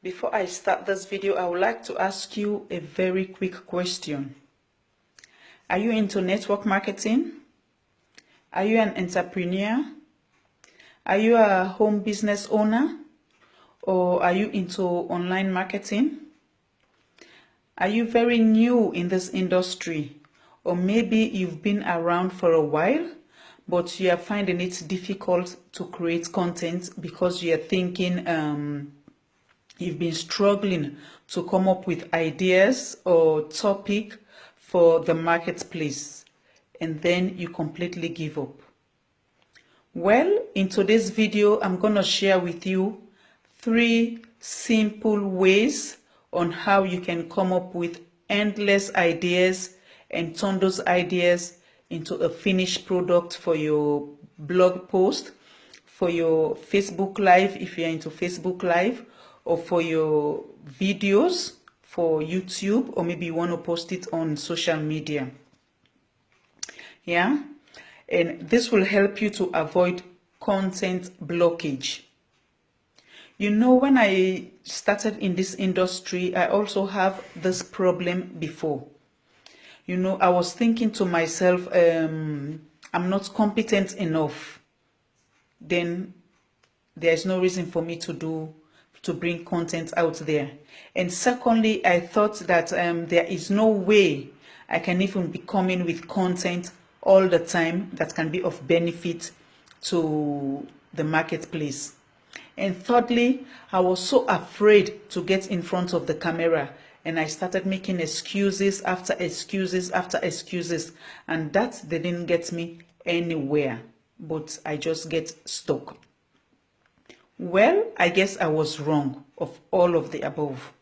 Before I start this video, I would like to ask you a very quick question. Are you into network marketing? Are you an entrepreneur? Are you a home business owner? Or are you into online marketing? Are you very new in this industry? Or maybe you've been around for a while, but you are finding it difficult to create content because you are thinking you've been struggling to come up with ideas or topic for the marketplace, and then you completely give up. Well, in today's video, I'm going to share with you 3 simple ways on how you can come up with endless ideas and turn those ideas into a finished product for your blog post, for your Facebook Live if you're into Facebook Live, or for your videos for YouTube, or maybe you want to post it on social media. Yeah, and this will help you to avoid content blockage. You know, when I started in this industry, I also have this problem before. You know, I was thinking to myself, I'm not competent enough. Then there's no reason for me to bring content out there. And secondly, I thought that there is no way I can even be coming with content all the time that can be of benefit to the marketplace. And thirdly, I was so afraid to get in front of the camera, and I started making excuses after excuses after excuses, and that didn't get me anywhere, but I just get stuck. Well, I guess I was wrong of all of the above.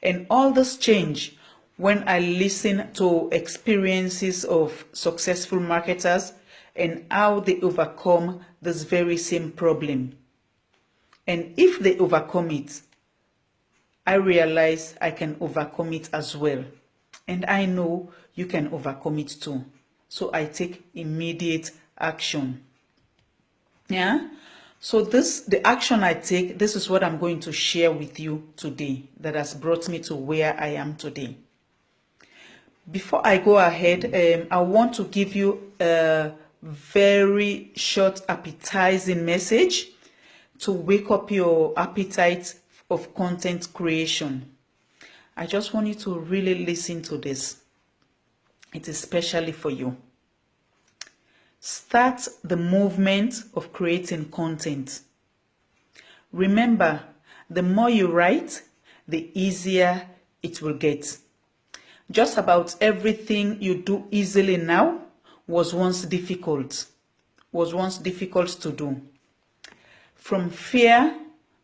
And all this changed when I listened to experiences of successful marketers and how they overcome this very same problem. And if they overcome it, I realize I can overcome it as well. And I know you can overcome it too. So I take immediate action. Yeah? So the action I take, this is what I'm going to share with you today that has brought me to where I am today. Before I go ahead, I want to give you a very short appetizing message to wake up your appetite of content creation. I just want you to really listen to this. It is specially for you. Start the movement of creating content. Remember, the more you write, the easier it will get. Just about everything you do easily now was once difficult to do. From fear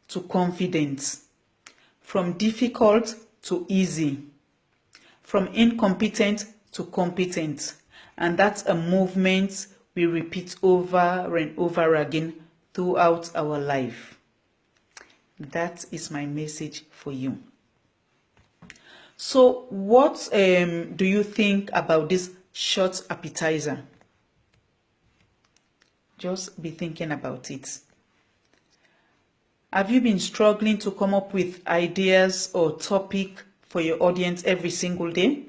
to confidence, from difficult to easy, from incompetent to competent, and that's a movement we repeat over and over again throughout our life. That is my message for you. So what do you think about this short appetizer? Just be thinking about it. Have you been struggling to come up with ideas or topic for your audience every single day?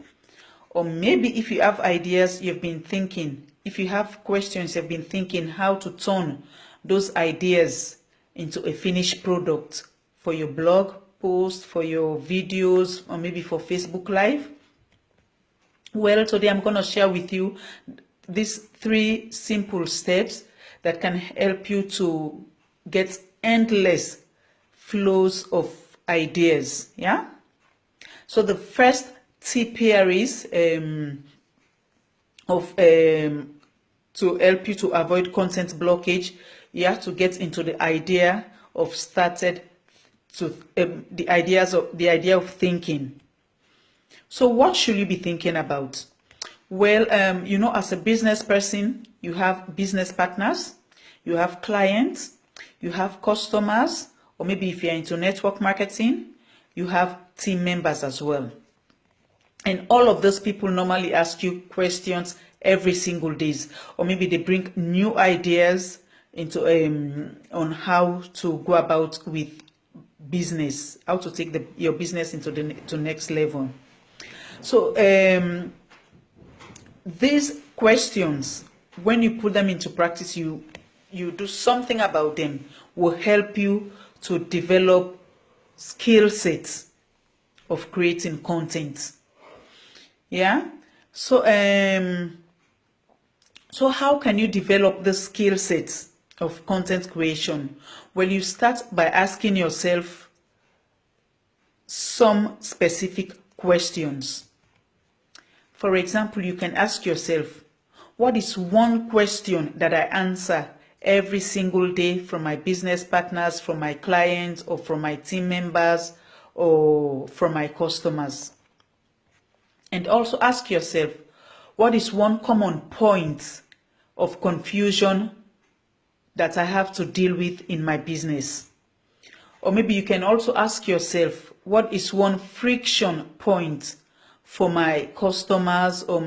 Or maybe if you have ideas, you've been thinking, if you have questions, you've been thinking how to turn those ideas into a finished product for your blog post, for your videos, or maybe for Facebook Live. Well, today I'm going to share with you these 3 simple steps that can help you to get endless flows of ideas. Yeah. So the first tip here is to help you to avoid content blockage. You have to get into the idea of the idea of thinking. So what should you be thinking about? Well, you know, as a business person, you have business partners, you have clients, you have customers, or maybe if you're into network marketing, you have team members as well. And all of those people normally ask you questions every single day, or maybe they bring new ideas into on how to go about with business, how to take your business into the next level. So these questions, when you put them into practice, you do something about them, will help you to develop skill sets of creating content. Yeah. So so how can you develop the skill sets of content creation? Well, you start by asking yourself some specific questions. For example, you can ask yourself, what is one question that I answer every single day from my business partners, from my clients, or from my team members, or from my customers? And also ask yourself, what is one common point of confusion that I have to deal with in my business? Or maybe you can also ask yourself, what is one friction point for my customers or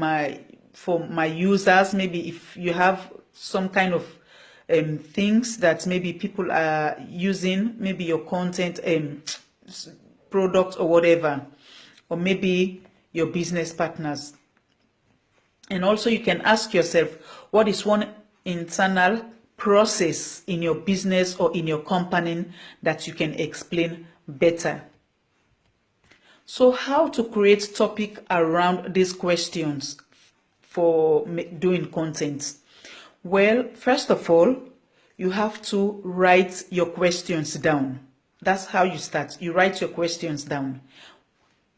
for my users? Maybe if you have some kind of things that maybe people are using, maybe your content, product or whatever, or maybe your business partners. And also you can ask yourself, what is one internal process in your business or in your company that you can explain better? So how to create topic around these questions for doing content? Well, first of all, you have to write your questions down. That's how you start. You write your questions down.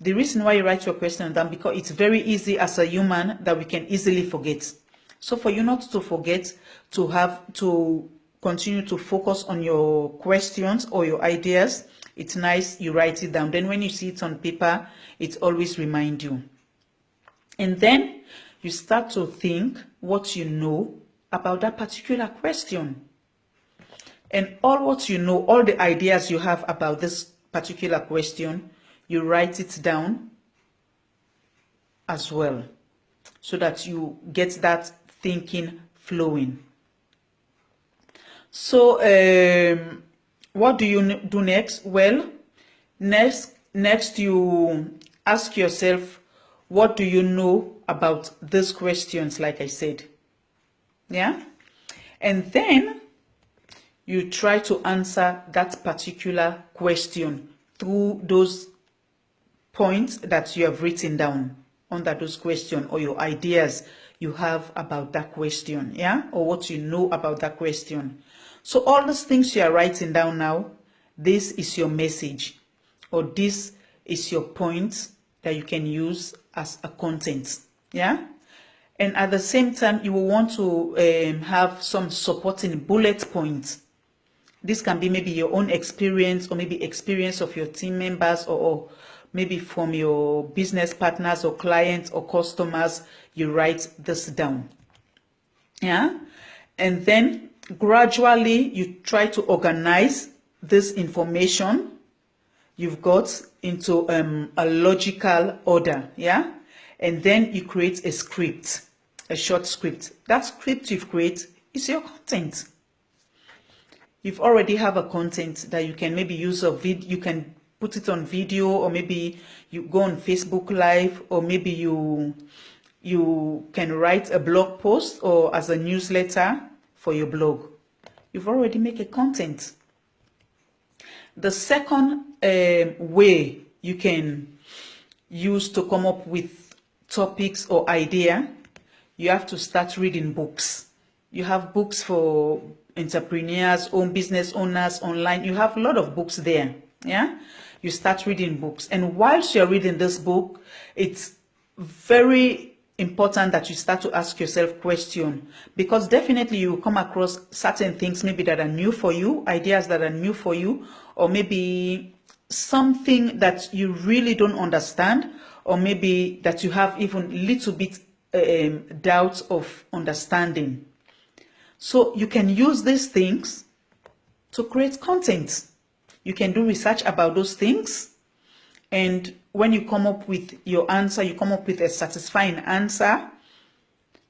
The reason why you write your question down, because it's very easy as a human that we can easily forget. So for you not to forget, to have to continue to focus on your questions or your ideas, it's nice you write it down. Then when you see it on paper, it always reminds you. And then you start to think what you know about that particular question. And all what you know, all the ideas you have about this particular question, you write it down as well, so that you get that thinking flowing. So what do you do next? Well, next you ask yourself, what do you know about these questions, like I said? Yeah. And then you try to answer that particular question through those points that you have written down under those questions, or your ideas you have about that question, yeah, or what you know about that question. So all those things you are writing down now, this is your message, or this is your point that you can use as a content, yeah. And at the same time, you will want to have some supporting bullet points. This can be maybe your own experience, or maybe experience of your team members, or maybe from your business partners or clients or customers. You write this down, yeah. And then gradually you try to organize this information you've got into a logical order, yeah. And then you create a script, a short script. That script you've created is your content. You've already have a content that you can maybe use a video, you can put it on video, or maybe you go on Facebook Live, or maybe you can write a blog post or as a newsletter for your blog. You've already made a content. The second way you can use to come up with topics or idea, you have to start reading books. You have books for entrepreneurs, own business owners online. You have a lot of books there, yeah. You start reading books, and whilst you're reading this book, it's very important that you start to ask yourself questions, because definitely you will come across certain things maybe that are new for you, ideas that are new for you, or maybe something that you really don't understand, or maybe that you have even little bit doubts of understanding. So you can use these things to create content. You can do research about those things, and when you come up with your answer, you come up with a satisfying answer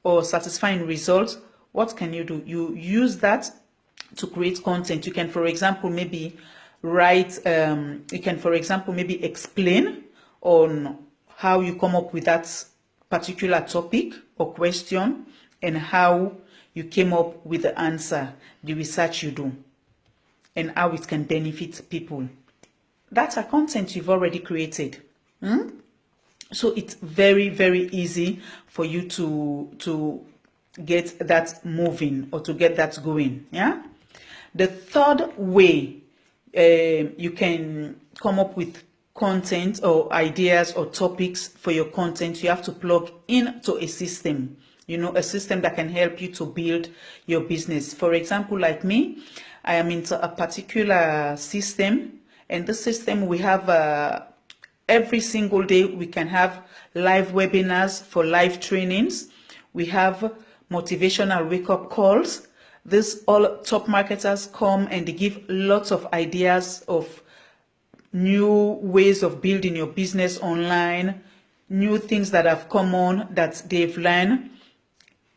or satisfying result. What can you do? You use that to create content. You can, for example, maybe write, you can, for example, maybe explain on how you come up with that particular topic or question and how you came up with the answer, the research you do, and how it can benefit people. That's a content you've already created. So it's very, very easy for you to get that moving or to get that going. Yeah. The third way you can come up with content or ideas or topics for your content, you have to plug into a system, a system that can help you to build your business. For example, like me, I am into a particular system, and this system we have every single day we can have live webinars for live trainings. We have motivational wake-up calls. This all top marketers come and they give lots of ideas of new ways of building your business online, new things that have come on that they've learned.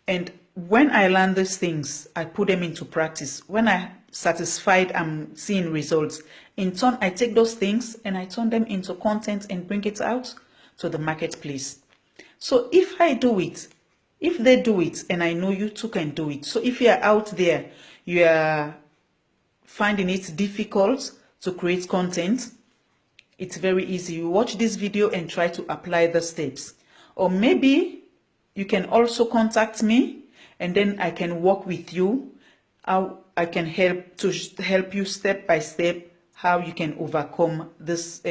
And when I learn these things, I put them into practice. When I'm satisfied, I'm seeing results. In turn, I take those things and I turn them into content and bring it out to the marketplace. So if I do it, if they do it, and I know you too can do it. So if you are out there, you are finding it difficult to create content, it's very easy. You watch this video and try to apply the steps. Or maybe you can also contact me and then I can work with you. How I can help you step by step how you can overcome this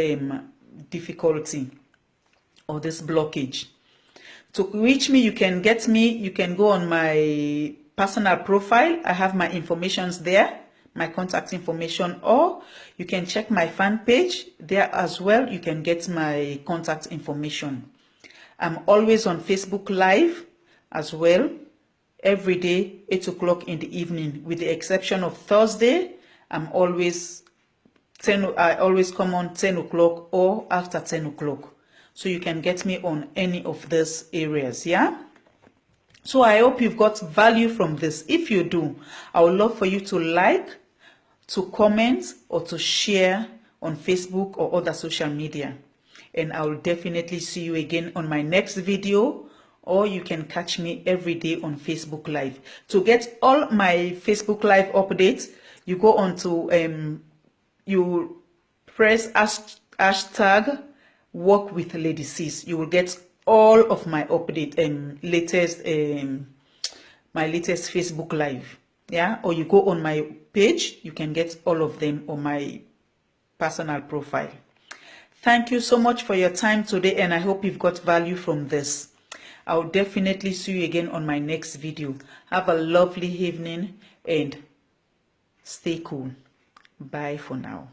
difficulty or this blockage. To reach me, you can get me, you can go on my personal profile. I have my informations there, my contact information, or you can check my fan page there as well. You can get my contact information. I'm always on Facebook Live as well, every day, 8 o'clock in the evening, with the exception of Thursday. I always come on 10 o'clock or after 10 o'clock. So you can get me on any of these areas, yeah? So I hope you've got value from this. If you do, I would love for you to like, to comment, or to share on Facebook or other social media. And I will definitely see you again on my next video, or you can catch me every day on Facebook Live. To get all my Facebook Live updates, you go on to, you press hashtag Work with Lady Sis. You will get all of my update and my latest Facebook Live. Yeah, or you go on my page, you can get all of them on my personal profile. Thank you so much for your time today, and I hope you've got value from this. I'll definitely see you again on my next video. Have a lovely evening and stay cool. Bye for now.